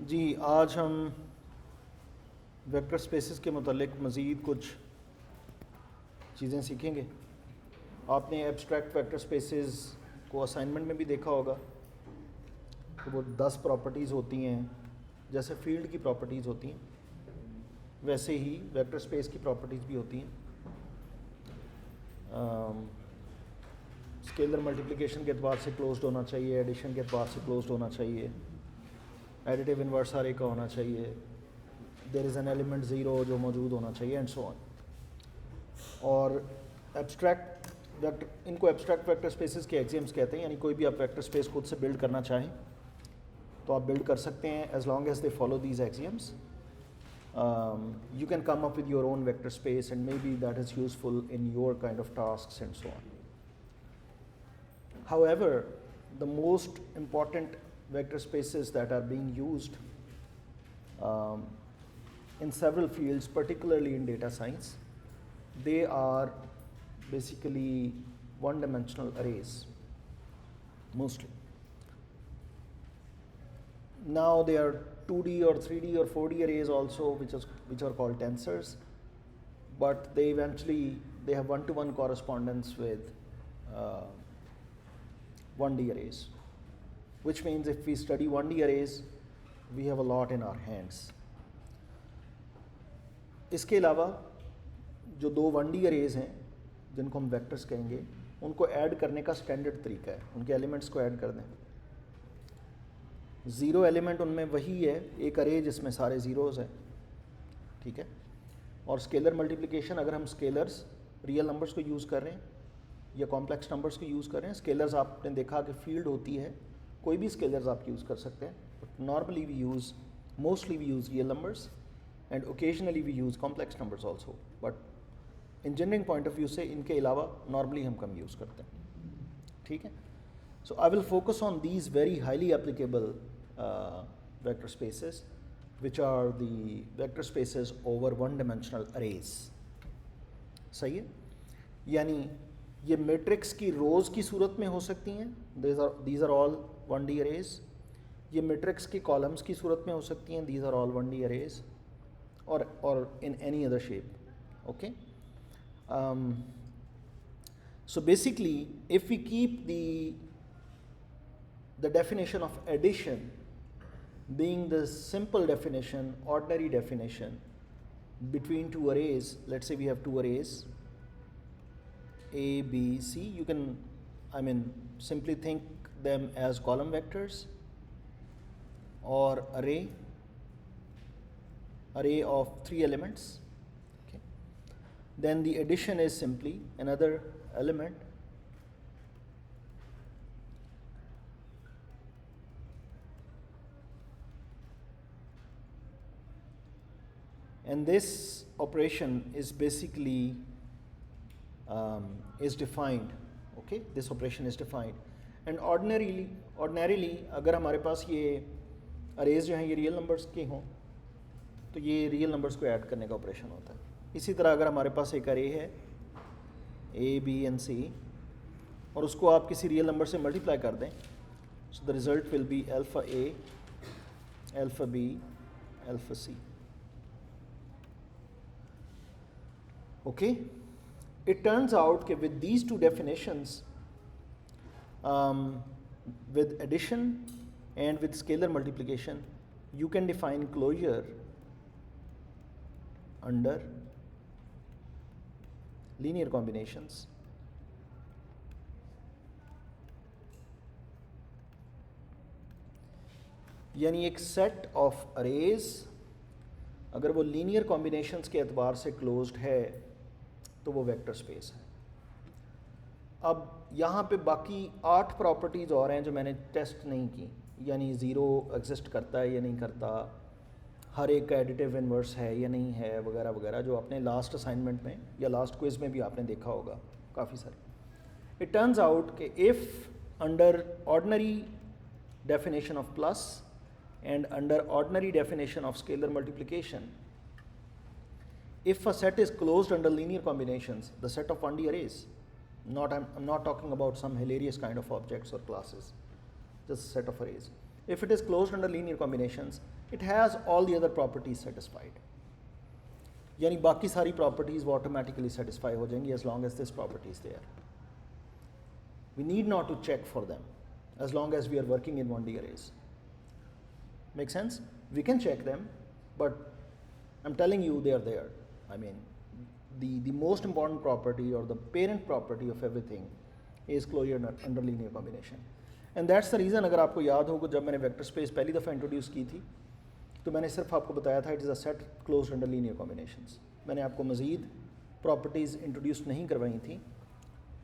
जी आज हम vector spaces के मुतालिक मज़ीद कुछ चीज़ें सीखेंगे। आपने एब्स्ट्रैक्ट वेक्टर स्पेसेस को असाइनमेंट में भी देखा होगा कि वो 10 प्रॉपर्टीज़ होती हैं। जैसे फील्ड की प्रॉपर्टीज़ होती हैं वैसे ही वेक्टर स्पेस की प्रॉपर्टीज़ भी होती हैं। स्केलर मल्टीप्लिकेशन के एतबार से क्लोज्ड होना चाहिए, एडिशन के एतबार से क्लोज्ड होना चाहिए, एडिटिव इन्वर्स आरे का होना चाहिए, there is an element zero जो मौजूद होना चाहिए एंड सो ऑन। और एब्स्ट्रैक्ट वेक्टर, इनको एब्स्ट्रैक्ट वेक्टर स्पेसेस के एक्सियम्स कहते हैं। यानी कोई भी आप वेक्टर स्पेस खुद से बिल्ड करना चाहें तो आप बिल्ड कर सकते हैं as long as they follow these axioms. You can come up with your own vector space and maybe that is useful in your kind of tasks and so on. However, the most important vector spaces that are being used in several fields, particularly in data science, they are basically one-dimensional arrays, mostly. Now there are 2D or 3D or 4D arrays also, which are called tensors, but they have one-to-one correspondence with 1D arrays, which means if we study 1D arrays, we have a lot in our hands. इसके अलावा जो दो 1D arrays हैं जिनको हम vectors कहेंगे, उनको add करने का स्टैंडर्ड तरीका है, उनके एलिमेंट्स को ऐड कर दें। ज़ीरो एलिमेंट उनमें वही है, एक अरे जिसमें सारे ज़ीरोज़ हैं, ठीक है। और स्केलर मल्टीप्लिकेशन, अगर हम स्केलर्स रियल नंबर्स को यूज़ कर रहे हैं या कॉम्प्लेक्स नंबर्स को यूज़ कर रहे हैं, स्केलर्स आपने देखा कि फील्ड होती है, कोई भी स्केलर्स आप यूज़ कर सकते हैं, but normally mostly we use real numbers and occasionally we use complex numbers also, but engineering point of view से इनके अलावा नॉर्मली हम कम यूज़ करते हैं, ठीक है। So I will focus on these very highly applicable vector spaces, which are the vector spaces over one-dimensional arrays. सही है? यानी ये मैट्रिक्स की रोज़ की सूरत में हो सकती हैं, these are all 1D arrays. ये मैट्रिक्स की कॉलम्स की सूरत में हो सकती हैं, these are all 1D arrays, or in any other shape. Okay? So basically, if we keep the definition of addition being the simple definition, ordinary definition between two arrays, let's say we have two arrays A, B, C, you can, simply think them as column vectors or array of 3 elements, okay. Then the addition is simply another element and this operation is basically is defined, okay. This operation is defined and ordinarily अगर हमारे पास ये arrays जो हैं ये real numbers के हों तो ये रियल नंबर्स को ऐड करने का ऑपरेशन होता है। इसी तरह अगर हमारे पास एक अरे है A, B and C और उसको आप किसी रियल नंबर से मल्टीप्लाई कर दें, so the result will be alpha A, alpha B, alpha C. Okay, it turns out that with these two definitions, with addition and with scalar multiplication, you can define closure under linear combinations. यानी एक set of arrays अगर वो linear combinations के एतबार से closed है तो वो वेक्टर स्पेस है। अब यहाँ पे बाकी 8 प्रॉपर्टीज़ और हैं जो मैंने टेस्ट नहीं की, यानी ज़ीरो एग्जिस्ट करता है या नहीं करता, हर एक का एडिटिव इन्वर्स है या नहीं है, वगैरह वगैरह, जो आपने लास्ट असाइनमेंट में या लास्ट क्विज़ में भी आपने देखा होगा काफ़ी सारे। इट टर्न्स आउट कि if under ordinary definition of plus and under ordinary definition of scalar multiplication, if a set is closed under linear combinations, the set of 1D arrays, I'm not talking about some hilarious kind of objects or classes, just a set of arrays. If it is closed under linear combinations, it has all the other properties satisfied, यानी बाकी सारी properties वो automatically satisfy हो जाएंगी as long as this property is there. We need not to check for them as long as we are working in 1D arrays. Make sense? We can check them, but I'm telling you they are there. I mean, the most important property or the parent property of everything is closure under linear combination. And that's the reason, अगर आपको याद होगा जब मैंने vector space पहली दफ़ा introduce की थी तो मैंने सिर्फ आपको बताया था it is a set closed under linear combinations. मैंने आपको मज़ीद प्रॉपर्टीज़ इंट्रोड्यूस नहीं करवाई थी.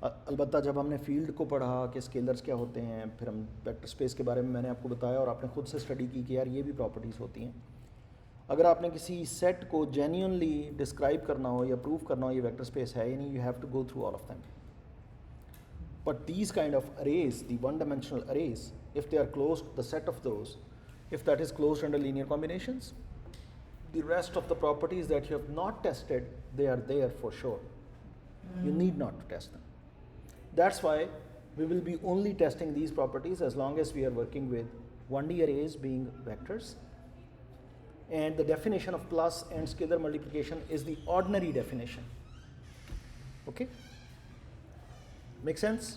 अलबत्ता जब हमने फील्ड को पढ़ा कि स्केलर्स क्या होते हैं, फिर हम वेक्टर स्पेस के बारे में मैंने आपको बताया और आपने खुद से स्टडी की कि यार ये भी प्रॉपर्टीज़ होती हैं. अगर आपने किसी सेट को जेन्युइनली डिस्क्राइब करना हो या प्रूव करना हो ये वेक्टर स्पेस है या नहीं, you have to go through all of them. But these kind of arrays, the one dimensional arrays, if they are closed, the set of those, if that is closed under linear combinations, the rest of the properties that you have not tested, they are there for sure. You need not to test them. That's why we will be only testing these properties as long as we are working with 1D arrays being vectors. And the definition of plus and scalar multiplication is the ordinary definition. Okay? Make sense?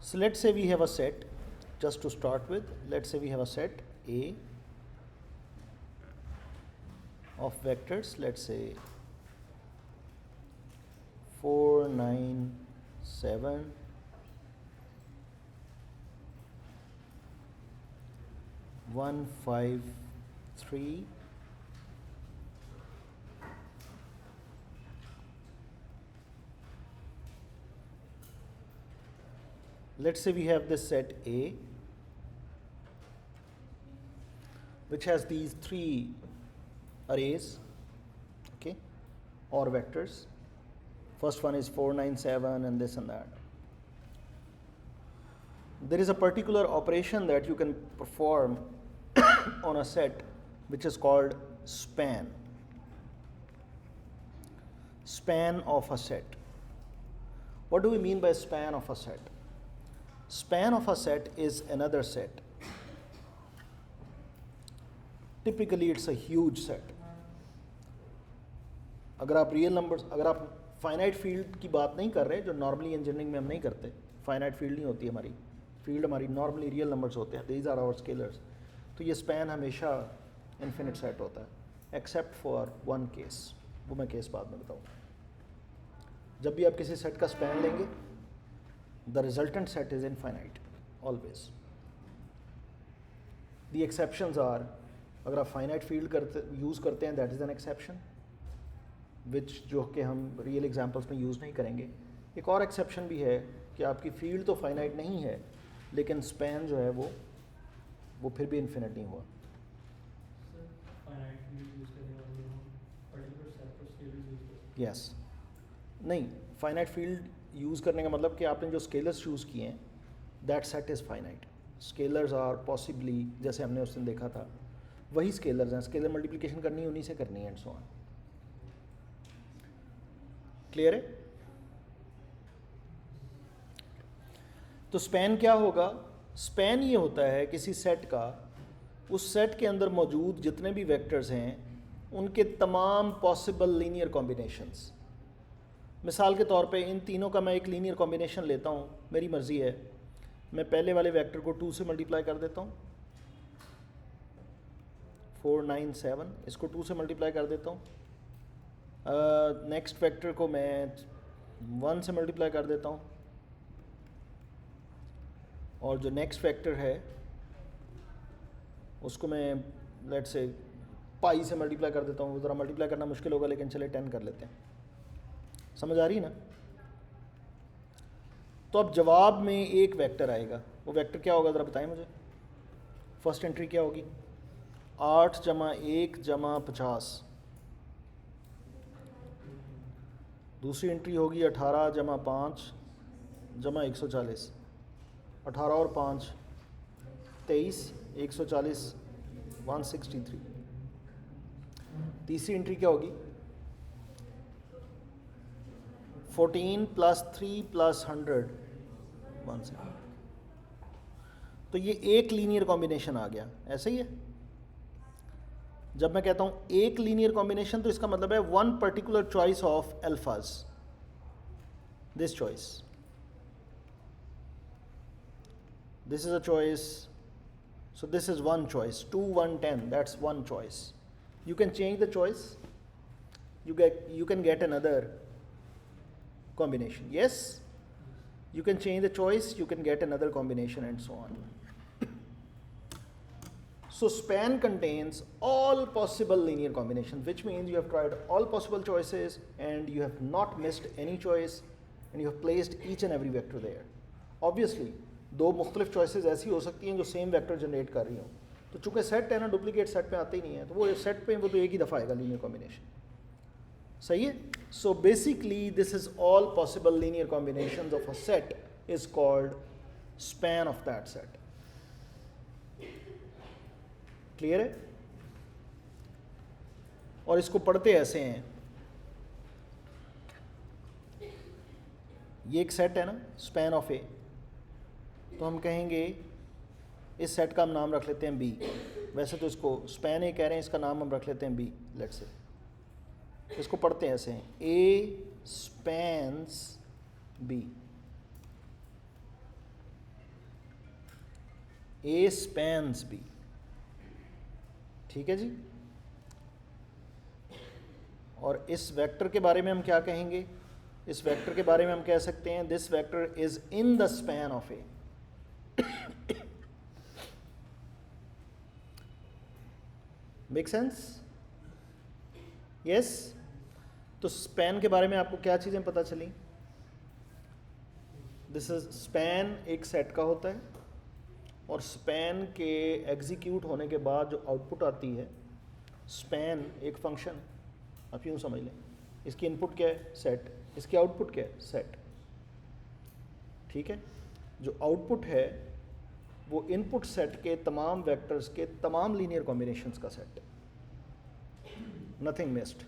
So let's say we have a set, just to start with, let's say we have a set A of vectors, let's say 4, 9, 7, 1, 5, 3, let's say we have this set A which has these three arrays, okay, or vectors. First one is 4, 9, 7 and this and that. There is a particular operation that you can perform on a set which is called span. Span of a set. What do we mean by span of a set? Span of a set is another set. Typically it's a huge set. अगर आप real numbers, अगर आप finite field की बात नहीं कर रहे, जो नॉर्मली इंजीनियरिंग में हम नहीं करते, फाइनाइट फील्ड नहीं होती हमारी फील्ड, हमारी नॉर्मली रियल नंबर्स होते हैं, दीज आर आवर स्केलर्स. तो ये स्पैन हमेशा इन्फिनिट सेट होता है एक्सेप्ट फॉर वन केस. वो मैं केस बाद में बताऊँगा. जब भी आप किसी सेट का स्पैन लेंगे, the resultant set is infinite always. The exceptions are, अगर आप finite field यूज़ करते हैं, that is an exception, which जो कि हम real examples में यूज़ नहीं करेंगे. एक और exception भी है कि आपकी field तो finite नहीं है लेकिन span जो है वो फिर भी infinite नहीं हुआ. Yes. नहीं, finite field यूज़ करने का मतलब कि आपने जो स्केलर्स चूज़ किए हैं, that set is finite. Scalars are possibly, जैसे हमने उस दिन देखा था, वही स्केलर्स हैं. स्केलर मल्टीप्लिकेशन करनी है, उन्हीं से करनी है, एंड सो ऑन. क्लियर है? तो स्पैन क्या होगा? स्पैन ये होता है किसी सेट का, उस सेट के अंदर मौजूद जितने भी वेक्टर्स हैं उनके तमाम पॉसिबल लीनियर कॉम्बिनेशंस. मिसाल के तौर पे इन तीनों का मैं एक लीनियर कॉम्बिनेशन लेता हूँ, मेरी मर्ज़ी है, मैं पहले वाले वेक्टर को 2 से मल्टीप्लाई कर देता हूँ, 4, 9, 7, इसको 2 से मल्टीप्लाई कर देता हूँ. नेक्स्ट वेक्टर को मैं 1 से मल्टीप्लाई कर देता हूँ, और जो नेक्स्ट वेक्टर है उसको मैं लेट्स से पाई से मल्टीप्लाई कर देता हूँ. ज़रा मल्टीप्लाई करना मुश्किल होगा लेकिन चले 10 कर लेते हैं. समझ आ रही है ना? तो अब जवाब में एक वेक्टर आएगा. वो वेक्टर क्या होगा ज़रा बताएं मुझे. फर्स्ट एंट्री क्या होगी? 8 + 1 + 50. दूसरी एंट्री होगी 18 जमा 5 जमा 140, 18 और 5 23, 140 163। तीसरी एंट्री क्या होगी 14 प्लस 3 प्लस 100 170। तो ये एक लीनियर कॉम्बिनेशन आ गया, ऐसा ही है। जब मैं कहता हूँ एक लीनियर कॉम्बिनेशन तो इसका मतलब है वन पर्टिकुलर चॉइस ऑफ अल्फाज, this choice, this is a choice, so this is one choice, 2 1 10, that's one choice. You can change the choice, you can get another combination. Yes, you can change the choice, you can get another combination and so on. So span contains all possible linear combinations, which means you have tried all possible choices and you have not missed any choice and you have placed each and every vector there. Obviously दो मुख्तलिफ choices ऐसी हो सकती हैं जो same vector generate कर रही हो, तो चूंकि सेट है ना, डुप्लीकेट सेट पे आते ही नहीं है, तो वो सेट पे वो तो एक ही दफ़ा आएगा लीनियर कॉम्बिनेशन, सही है। So basically this is all possible linear combinations of a set is called span of that set. Clear है? और इसको पढ़ते ऐसे हैं, ये एक सेट है ना, स्पैन ऑफ ए, तो हम कहेंगे इस सेट का हम नाम रख लेते हैं बी। वैसे तो इसको स्पैन ए कह रहे हैं, इसका नाम हम रख लेते हैं बी, लेट्स से। इसको पढ़ते हैं ऐसे हैं, ए स्पैन्स बी, ए स्पैन्स बी, ठीक है जी। और इस वेक्टर के बारे में हम क्या कहेंगे, इस वेक्टर के बारे में हम कह सकते हैं this vector is in the span of A. Make sense? Yes. तो स्पैन के बारे में आपको क्या चीज़ें पता चली? दिस इज स्पैन एक सेट का होता है और स्पैन के एग्जीक्यूट होने के बाद जो आउटपुट आती है, स्पैन एक फंक्शन, आप यूँ समझ लें, इसकी इनपुट क्या है सेट, इसकी आउटपुट क्या है सेट, ठीक है। जो आउटपुट है वो इनपुट सेट के तमाम वेक्टर्स के तमाम लीनियर कॉम्बिनेशंस का सेट, नथिंग मिस्ड।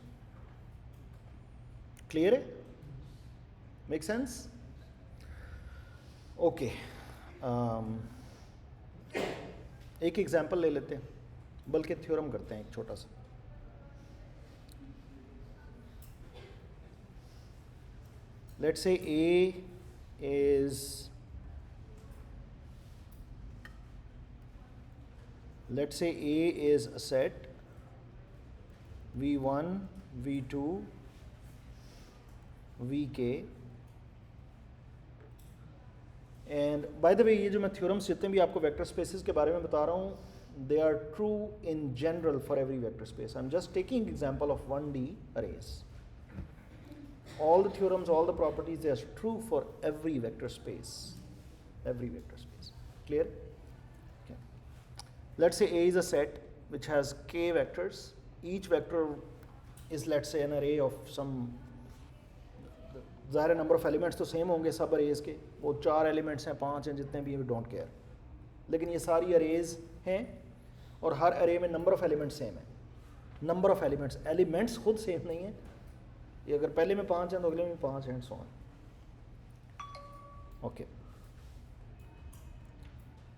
क्लियर है? Make sense? ओके, एक एग्जांपल ले लेते हैं, बल्कि थ्योरम करते हैं एक छोटा सा। Let's say A is, let's say A is a set V1, V2, Vk, and by the way ये जो मैं थ्योरम्स जितने भी आपको वेक्टर स्पेसेस के बारे में बता रहा हूँ, they are true in general for every vector space. I'm just taking example of 1D arrays. All the theorems, all the properties, they are true for every vector space. Every vector space. Clear? Okay. Let's say A is a set which has k vectors. Each vector is, let's say, an array of some, ज़ाहिर number of elements तो same होंगे सब arrays के, वो 4 elements हैं, 5 हैं, जितने भी हैं, वी डोंट केयर, लेकिन ये सारी अरेज हैं और हर अरे में नंबर ऑफ एलिमेंट्स सेम है। नंबर ऑफ एलिमेंट्स खुद सेम नहीं है, ये अगर पहले में 5 हैं तो अगले में 5 हैं, सो ऑन। ओके,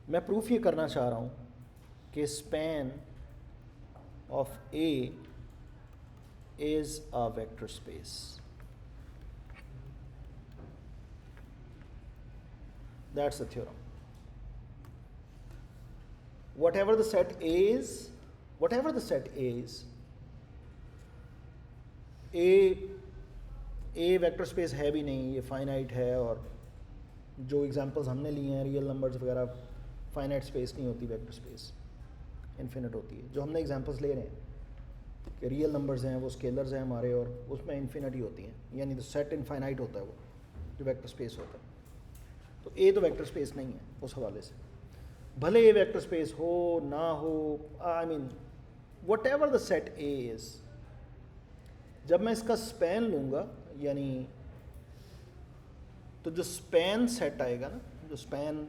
मैं प्रूफ ये करना चाह रहा हूँ कि span of A is a vector space. That's the theorem. whatever the set is, A vector space है भी नहीं, ये फाइनाइट है, और जो एग्जांपल्स हमने लिए हैं रियल नंबर्स वगैरह, फाइनाइट स्पेस नहीं होती वेक्टर स्पेस, इन्फिनिट होती है। जो हमने एग्जांपल्स ले रहे हैं कि रियल नंबर्स हैं, वो स्केलर्स हैं हमारे, और उसमें इन्फिनिटी होती हैं, यानी तो सेट इनफाइनाइट होता है वो जो वेक्टर स्पेस होता है। तो ए तो वेक्टर स्पेस नहीं है उस हवाले से, भले ये वेक्टर स्पेस हो ना हो, I mean whatever the set A is, जब मैं इसका स्पैन लूँगा यानी तो जो स्पैन सेट आएगा ना, जो स्पैन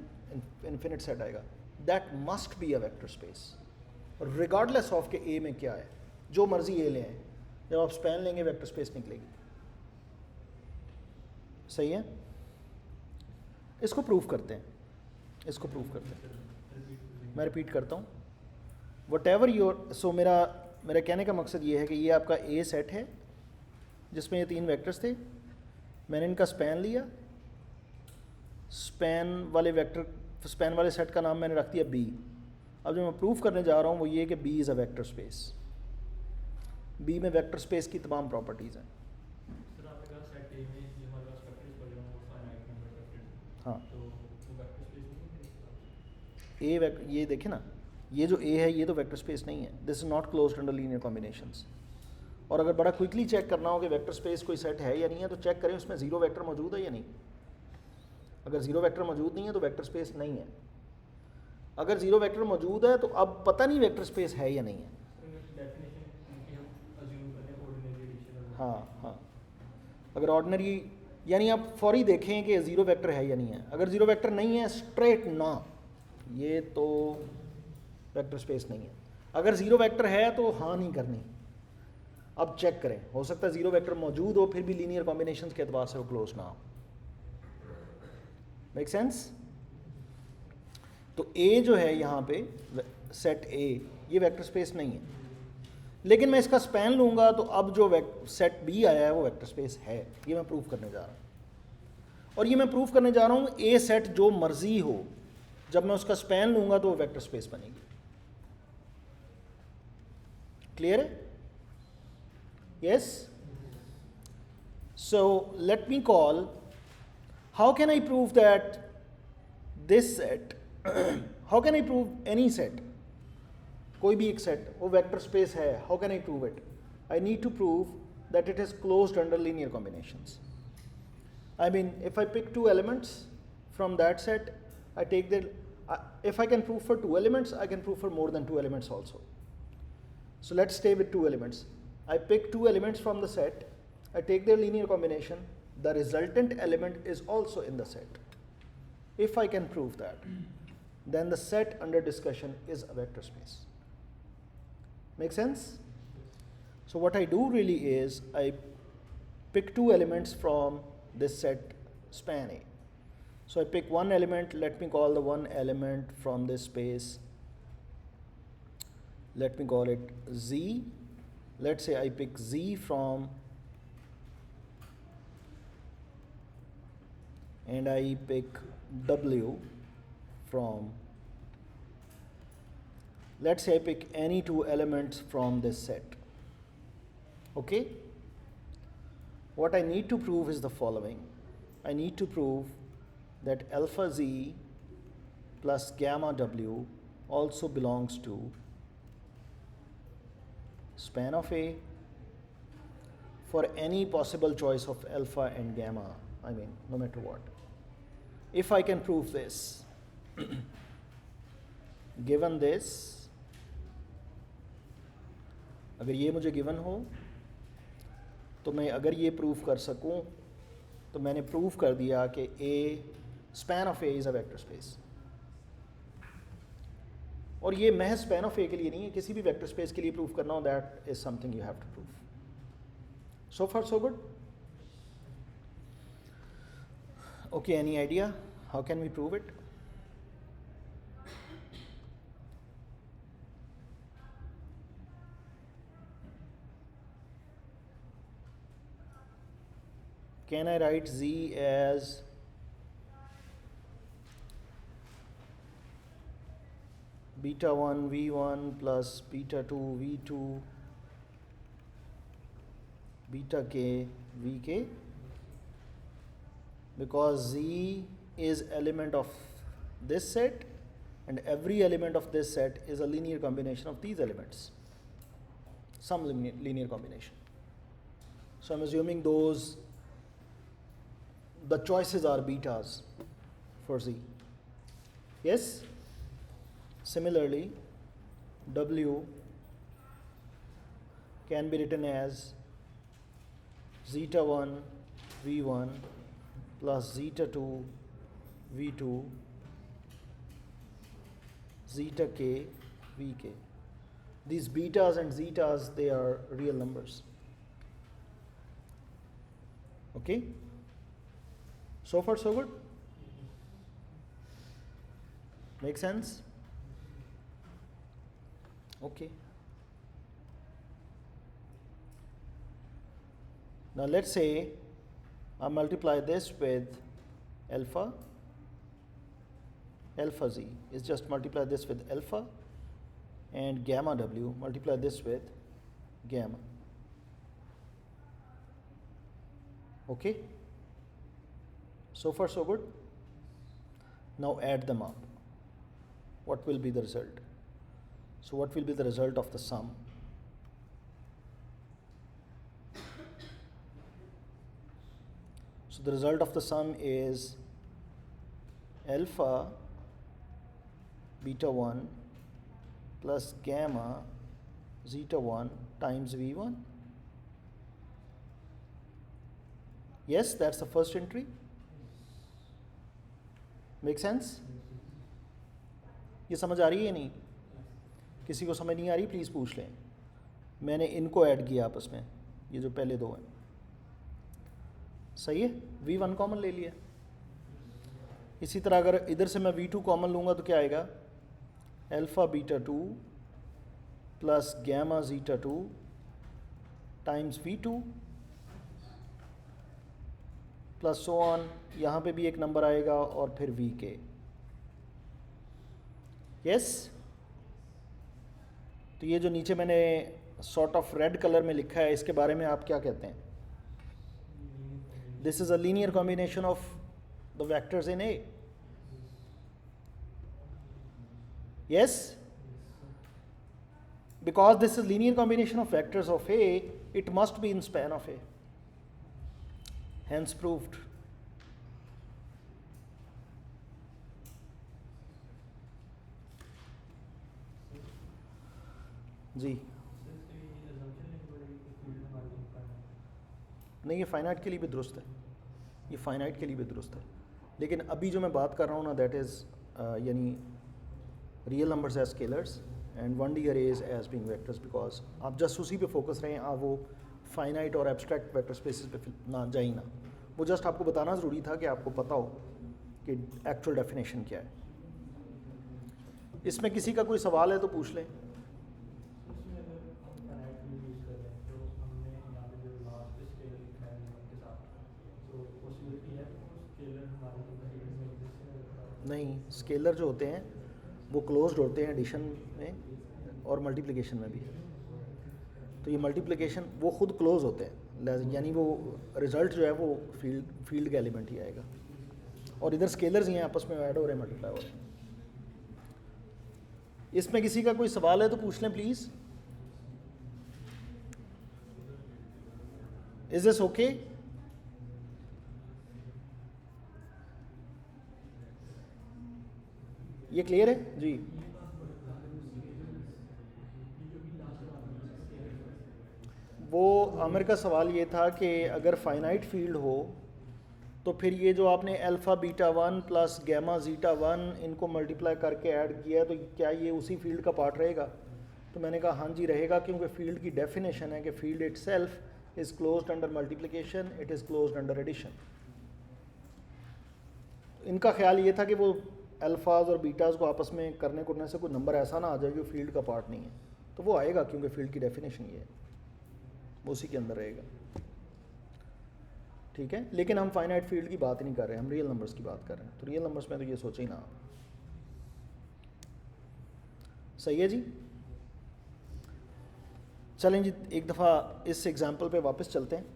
इन्फिनिट सेट आएगा, that must be a vector space regardless of के ए में क्या है, जो मर्जी ए ले आए, जब आप स्पैन लेंगे वेक्टर स्पेस निकलेगी। सही है, इसको प्रूव करते हैं, इसको प्रूव करते हैं। मैं रिपीट करता हूँ, वट एवर योर, सो मेरा कहने का मकसद ये है कि ये आपका ए सेट है जिसमें ये 3 वेक्टर्स थे, मैंने इनका स्पैन लिया, स्पैन वाले सेट का नाम मैंने रख दिया बी। अब जो मैं प्रूव करने जा रहा हूँ वो ये कि B is a vector space. B में वेक्टर स्पेस की तमाम प्रॉपर्टीज़ हैं। हाँ, ये देखें ना, ये जो ए है ये तो वेक्टर स्पेस नहीं है, this is not closed under linear combinations. और अगर बड़ा क्विकली चेक करना हो कि वेक्टर स्पेस कोई सेट है या नहीं है, तो चेक करें उसमें ज़ीरो वेक्टर मौजूद है या नहीं। अगर ज़ीरो वेक्टर मौजूद नहीं है तो वेक्टर स्पेस नहीं है। अगर ज़ीरो वेक्टर मौजूद है तो अब पता नहीं वेक्टर स्पेस है या नहीं है। हाँ, अगर ऑर्डिनरी यानी आप फौरी देखें कि ज़ीरो वेक्टर है या नहीं है। अगर ज़ीरो वेक्टर नहीं है स्ट्रेट ना, ये तो वेक्टर स्पेस नहीं है। अगर ज़ीरो वेक्टर है तो हाँ नहीं करनी। अब चेक करें, हो सकता है ज़ीरो वेक्टर मौजूद हो फिर भी लीनियर कॉम्बिनेशंस के एतबार से वो क्लोज ना हो। Make sense? तो ए जो है यहाँ पे सेट ए, ये वेक्टर स्पेस नहीं है, लेकिन मैं इसका स्पैन लूँगा तो अब जो सेट बी आया है वो वेक्टर स्पेस है। ये मैं प्रूव करने जा रहा हूँ। और ये मैं प्रूव करने जा रहा हूँ ए सेट जो मर्जी हो, जब मैं उसका स्पैन लूँगा तो वो वेक्टर स्पेस बनेगी। क्लियर है? Yes? So let me call, how can I prove that this set how can I prove any set, कोई भी एक सेट वो वेक्टर स्पेस है? how can I prove it? I need to prove that it is closed under linear combinations. I mean, if I pick 2 elements from that set, I take their if I can prove for 2 elements, I can prove for more than 2 elements also. So let's stay with 2 elements. I pick 2 elements from the set, I take their linear combination, the resultant element is also in the set. If I can prove that, then the set under discussion is a vector space. Make sense? So what I do really is I pick 2 elements from this set span A. So I pick one element, let me call the one element from this space, let me call it Z. Let's say I pick Z from, and I pick W from, let's say I pick any 2 elements from this set. Okay? What I need to prove is the following. I need to prove that alpha Z plus gamma W also belongs to span of A for any possible choice of alpha and gamma, I mean, no matter what. If I can prove this, given this, अगर ये मुझे given हो तो मैं अगर ये proof कर सकूं तो मैंने प्रूफ कर दिया कि A span of A is a vector space. और ये महज स्पैन ऑफ A के लिए नहीं है, किसी भी वेक्टर स्पेस के लिए प्रूफ करना हो, that is something you have to prove. So far so good? Okay, any idea how can we prove it? Can I write Z as beta 1 V1 plus beta 2 V2 beta k Vk? Because Z is element of this set and every element of this set is a linear combination of these elements, some linear combination. So I'm assuming the choices are betas for Z. Yes? Similarly, W can be written as zeta 1 V1 plus zeta 2 V2 zeta k Vk. These betas and zetas, they are real numbers. Okay? So far so good? Make sense? Okay. Now let's say I multiply this with alpha z is just multiply this with alpha, and gamma w, multiply this with gamma. Okay? So far so good? Now add them up. What will be the result? So what will be the result of the sum? So the result of the sum is alpha beta 1 plus gamma zeta 1 times V1. Yes, that's the first entry. Make sense? ये समझ आ रही है नहीं? किसी को समझ नहीं आ रही प्लीज़ पूछ लें. मैंने इनको ऐड किया आपस में, ये जो पहले दो हैं. सही है? V1 कॉमन ले लिया. इसी तरह अगर इधर से मैं V2 कॉमन लूँगा तो क्या आएगा? Alpha beta 2 plus gamma zeta 2 times V2 plus so on. यहाँ पे भी एक नंबर आएगा और फिर Vk. यस? तो ये जो नीचे मैंने सॉर्ट ऑफ रेड कलर में लिखा है, इसके बारे में आप क्या कहते हैं? This is a linear combination of the vectors in A. Yes? Because this is linear combination of vectors of A, it must be in span of A. Hence proved. जी नहीं, ये फाइनाइट के लिए भी दुरुस्त है, ये फाइनाइट के लिए भी दुरुस्त है. लेकिन अभी जो मैं बात कर रहा हूँ ना, दैट इज़ यानी real numbers as scalars and 1D arrays as being vectors, because आप जस्ट उसी पे फोकस रहें, आप वो फाइनाइट और एब्स्ट्रैक्ट वेक्टर स्पेसिस पे ना जाए ना. वो जस्ट आपको बताना ज़रूरी था कि आपको पता हो कि एक्चुअल डेफिनेशन क्या है. इसमें किसी का कोई सवाल है तो पूछ लें. नहीं, स्केलर जो होते हैं वो क्लोज्ड होते हैं एडिशन में और मल्टीप्लिकेशन में भी. तो ये मल्टीप्लिकेशन वो खुद क्लोज होते हैं, यानी वो रिज़ल्ट जो है वो फील्ड का एलिमेंट ही आएगा. और इधर स्केलर्स ही हैं, आपस में ऐड हो रहे हैं, मल्टीप्लाई हो रहे हैं. इसमें किसी का कोई सवाल है तो पूछ लें प्लीज़. Is this okay? ये क्लियर है जी? वो आमिर का सवाल ये था कि अगर फाइनाइट फील्ड हो तो फिर ये जो आपने alpha beta 1 plus gamma zeta 1 इनको मल्टीप्लाई करके ऐड किया, तो क्या ये उसी फील्ड का पार्ट रहेगा? तो मैंने कहा हाँ जी रहेगा, क्योंकि फील्ड की डेफिनेशन है कि field itself is closed under multiplication, it is closed under addition. इनका ख्याल ये था कि वो अल्फ़ाज और बीटाज़ को आपस में करने से कोई नंबर ऐसा ना आ जाए जो फील्ड का पार्ट नहीं है. तो वो आएगा, क्योंकि फील्ड की डेफिनेशन ये है, वो उसी के अंदर रहेगा. ठीक है, लेकिन हम फाइनाइट फील्ड की बात नहीं कर रहे, हम रियल नंबर्स की बात कर रहे हैं. तो रियल नंबर्स में तो ये सोचे ही ना. सही है जी? चलें जी, एक दफ़ा इस एग्जाम्पल पे वापस चलते हैं.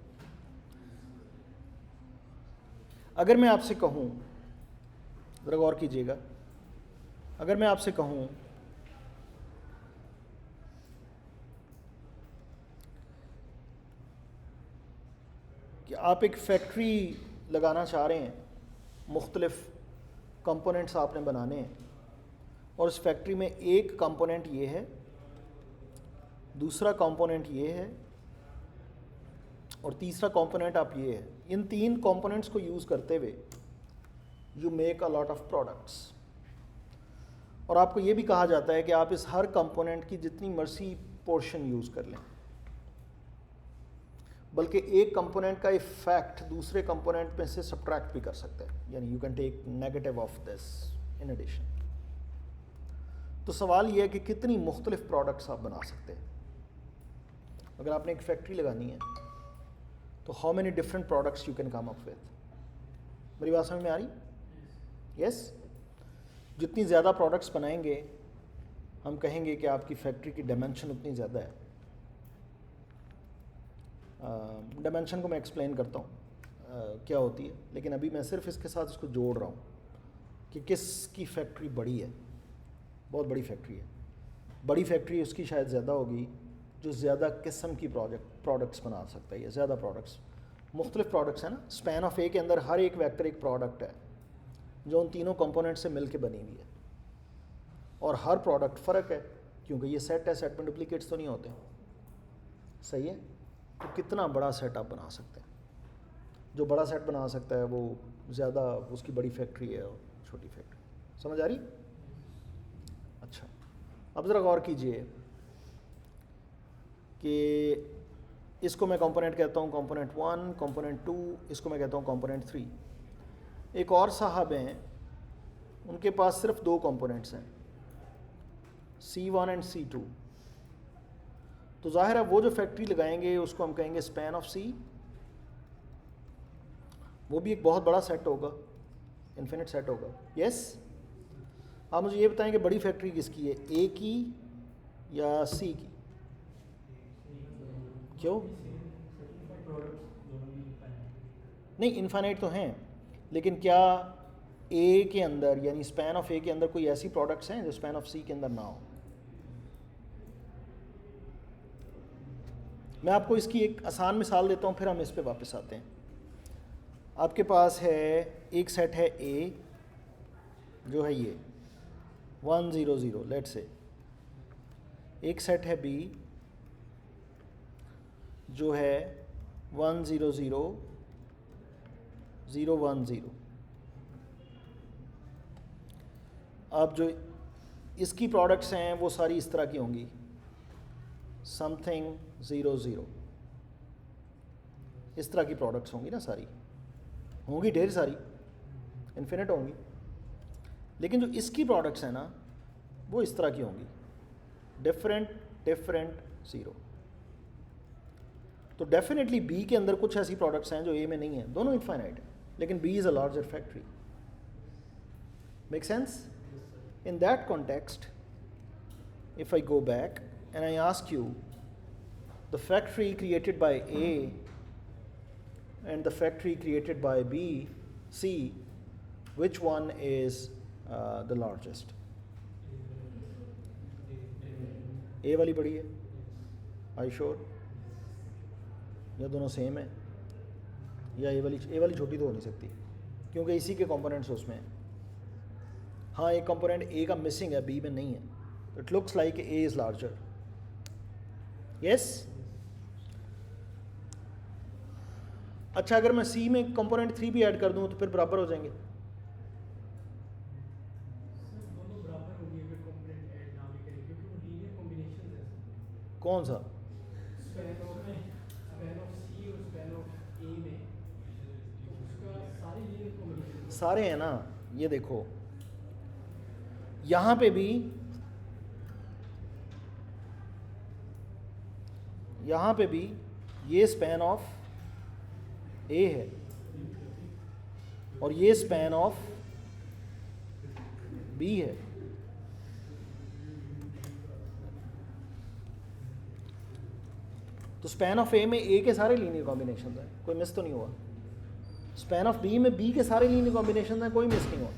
अगर मैं आपसे कहूँ, ज़रा गौर कीजिएगा, अगर मैं आपसे कहूँ कि आप एक फैक्ट्री लगाना चाह रहे हैं, मुख्तलिफ़ कंपोनेंट्स आपने बनाने हैं, और उस फैक्ट्री में एक कंपोनेंट ये है, दूसरा कंपोनेंट ये है, और तीसरा कंपोनेंट आप ये है. इन 3 कंपोनेंट्स को यूज़ करते हुए you make a lot of products. और आपको ये भी कहा जाता है कि आप इस हर कंपोनेंट की जितनी मर्जी पोर्शन यूज़ कर लें, बल्कि एक कंपोनेंट का इफेक्ट दूसरे कंपोनेंट में से सब्ट्रैक्ट भी कर सकते हैं, यानी you can take negative of this in addition. तो सवाल ये है कि कितनी मुख्तलिफ प्रोडक्ट्स आप बना सकते हैं। अगर आपने एक फैक्ट्री लगानी है तो how many different products you can come up with. मेरी बात समझ में आ रही? यस। जितनी ज़्यादा प्रोडक्ट्स बनाएंगे हम कहेंगे कि आपकी फैक्ट्री की डायमेंशन उतनी ज़्यादा है। डायमेंशन को मैं एक्सप्लेन करता हूँ क्या होती है, लेकिन अभी मैं सिर्फ इसके साथ इसको जोड़ रहा हूँ कि किसकी फैक्ट्री बड़ी है। बहुत बड़ी फैक्ट्री है, बड़ी फैक्ट्री उसकी शायद ज़्यादा होगी जो ज़्यादा किस्म की प्रोडक्ट्स बना सकता है, या ज़्यादा प्रोडक्ट्स, मुख्तलिफ प्रोडक्ट्स हैं ना। स्पैन ऑफ ए के अंदर हर एक वेक्टर एक प्रोडक्ट है जो उन तीनों कंपोनेंट से मिलके बनी हुई है, और हर प्रोडक्ट फ़र्क है क्योंकि ये सेट है, सेट में डुप्लीकेट्स तो नहीं होते। सही है। तो कितना बड़ा सेट आप बना सकते हैं। जो बड़ा सेट बना सकता है वो ज़्यादा, उसकी बड़ी फैक्ट्री है और छोटी फैक्ट्री। समझ आ रही? अच्छा, अब ज़रा गौर कीजिए कि इसको मैं कंपोनेंट कहता हूँ कंपोनेंट 1, कंपोनेंट 2, इसको मैं कहता हूँ कंपोनेंट 3। एक और साहब हैं, उनके पास सिर्फ 2 कंपोनेंट्स हैं, C1 एंड C2। तो जाहिर है वो जो फैक्ट्री लगाएंगे उसको हम कहेंगे स्पैन ऑफ C। वो भी एक बहुत बड़ा सेट होगा, इन्फिनिट सेट होगा। यस। आप मुझे ये बताएं कि बड़ी फैक्ट्री किसकी है, A की या C की? क्यों? नहीं, इनफाइनाइट तो हैं, लेकिन क्या A के अंदर यानी स्पैन ऑफ A के अंदर कोई ऐसी प्रोडक्ट्स हैं जो स्पैन ऑफ C के अंदर ना हो? मैं आपको इसकी एक आसान मिसाल देता हूँ, फिर हम इस पे वापस आते हैं। आपके पास है एक सेट है A जो है ये 1 0 0 लेट से, एक सेट है B जो है 1 0 0 0 1 0। अब जो इसकी प्रोडक्ट्स हैं वो सारी इस तरह की होंगी, समथिंग 0 0, इस तरह की प्रोडक्ट्स होंगी ना, सारी होंगी, ढेर सारी, इन्फिनिट होंगी। लेकिन जो इसकी प्रोडक्ट्स हैं ना वो इस तरह की होंगी, डिफरेंट डिफरेंट 0। तो डेफिनेटली B के अंदर कुछ ऐसी प्रोडक्ट्स हैं जो A में नहीं है, दोनों इनफाइनाइट है, लेकिन B is a larger factory. Make sense? In that context, if I go back and I ask you the factory created by A and the factory created by B, C, which one is the largest? A वाली बड़ी है? Are you sure? या दोनों same है? या A वाली छोटी तो हो नहीं सकती क्योंकि इसी के कंपोनेंट्स उसमें हैं। हाँ, एक कंपोनेंट A का मिसिंग है, B में नहीं है, तो it looks like A is larger. Yes. अच्छा, अगर मैं C में कंपोनेंट 3 भी ऐड कर दूं तो फिर बराबर हो जाएंगे? कौन सा? सारे हैं ना। ये देखो, यहाँ पे भी ये स्पैन ऑफ A है और ये स्पैन ऑफ B है। तो स्पैन ऑफ A में A के सारे लीनियर कॉम्बिनेशन हैं, कोई मिस तो नहीं हुआ। स्पैन ऑफ B में B के सारे लीनियर कॉम्बिनेशन हैं, कोई मिस नहीं हुआ।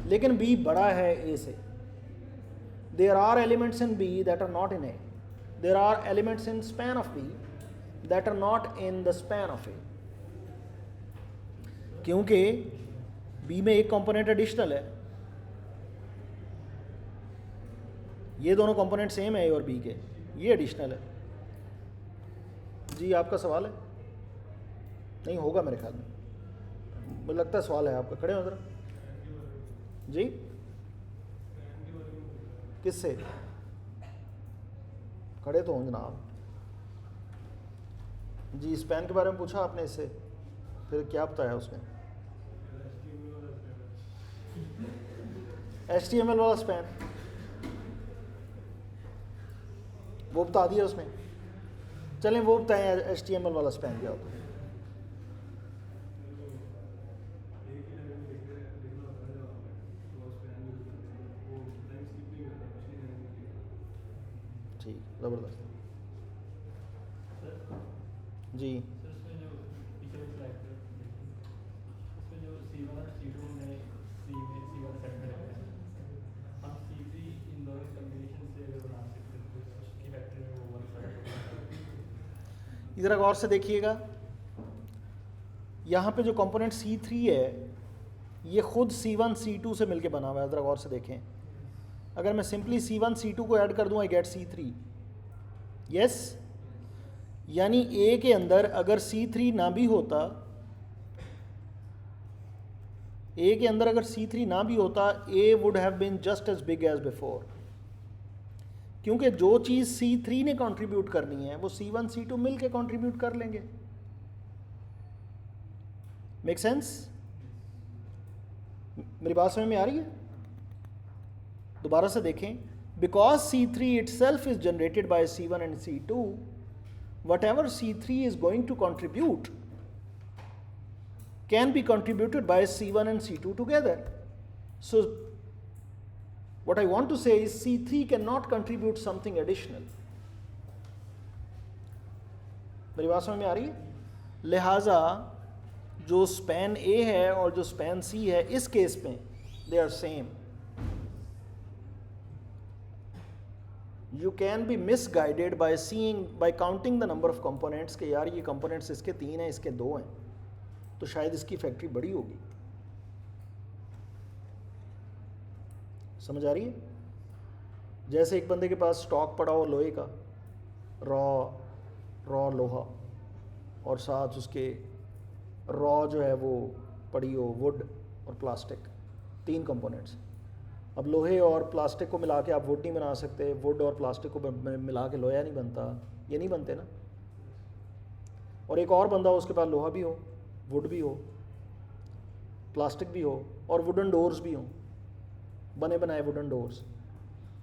लेकिन B बड़ा है A से। There are elements in B that are not in A. There are elements in span of B that are not in the span of A. क्योंकि B में एक कंपोनेंट एडिशनल है, ये दोनों कंपोनेंट सेम है A और B के, ये एडिशनल है। जी, आपका सवाल है? नहीं होगा मेरे ख्याल में, मुझे लगता है सवाल है आपका। खड़े हो ज़रा जी, किससे खड़े तो हों जनाब जी। स्पैन के बारे में पूछा आपने इससे, फिर क्या बताया उसने? HTML वाला स्पैन वो बता दिया उसने। चलें वो बताएं HTML वाला स्पैन क्या होता है। ठीक, ज़बरदस्त जी। इधर गौर से देखिएगा, यहाँ पे जो कंपोनेंट C3 है ये खुद C1 C2 से मिलके बना हुआ है। ज़रा गौर से देखें, अगर मैं सिंपली C1 C2 को ऐड कर दूँ आई गेट C3। यस, यानी A के अंदर अगर C3 ना भी होता, A के अंदर अगर C3 ना भी होता, A would have been just as big as before, क्योंकि जो चीज़ C3 ने कंट्रीब्यूट करनी है वो C1 C2 मिल के कंट्रीब्यूट कर लेंगे। Make sense? मेरी बात समझ में आ रही है? दोबारा से देखें, because C3 itself is generated by C1 and C2, whatever C3 is going to contribute can be contributed by C1 and C2 together. So what I want to say is C3 cannot contribute something additional. मेरी बात समझ में आ रही है? लिहाजा जो span A है और जो स्पैन C है इस केस में they are same. You can be misguided by counting the number of components कि यार ये components इसके 3 हैं, इसके 2 हैं, तो शायद इसकी फैक्ट्री बड़ी होगी। समझ आ रही है? जैसे एक बंदे के पास स्टॉक पड़ा हो लोहे का, रॉ लोहा, और साथ उसके रॉ जो है वो पड़ी हो वुड और प्लास्टिक, 3 कंपोनेंट्स। अब लोहे और प्लास्टिक को मिला के आप वुड नहीं बना सकते, वुड और प्लास्टिक को मिला के लोहा नहीं बनता, ये नहीं बनते ना। और एक और बंदा हो उसके पास लोहा भी हो, वुड भी हो, प्लास्टिक भी हो और वुडन डोर्स भी हो, बने बनाए वुडन डोर्स,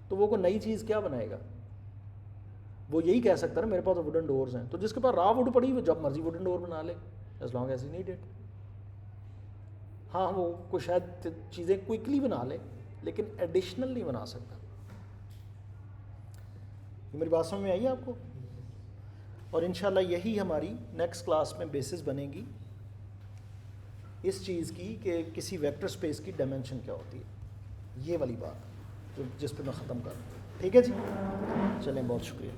तो वो कोई नई चीज़ क्या बनाएगा? वो यही कह सकता है ना मेरे पास तो वुडन डोर्स हैं। तो जिसके पास रॉ वुड पड़ी वो जब मर्जी वुडन डोर बना ले, as long as he need it. हाँ, वो कुछ शायद चीज़ें क्विकली बना ले लेकिन एडिशनल नहीं बना सकता। ये मेरी बात समझ में आई आपको? और इंशाल्लाह यही हमारी नेक्स्ट क्लास में बेसिस बनेगी इस चीज़ की कि किसी वेक्टर स्पेस की डायमेंशन क्या होती है, ये वाली बात जो जिस पे मैं ख़त्म कर रहा हूँ। ठीक है जी, चलें, बहुत शुक्रिया।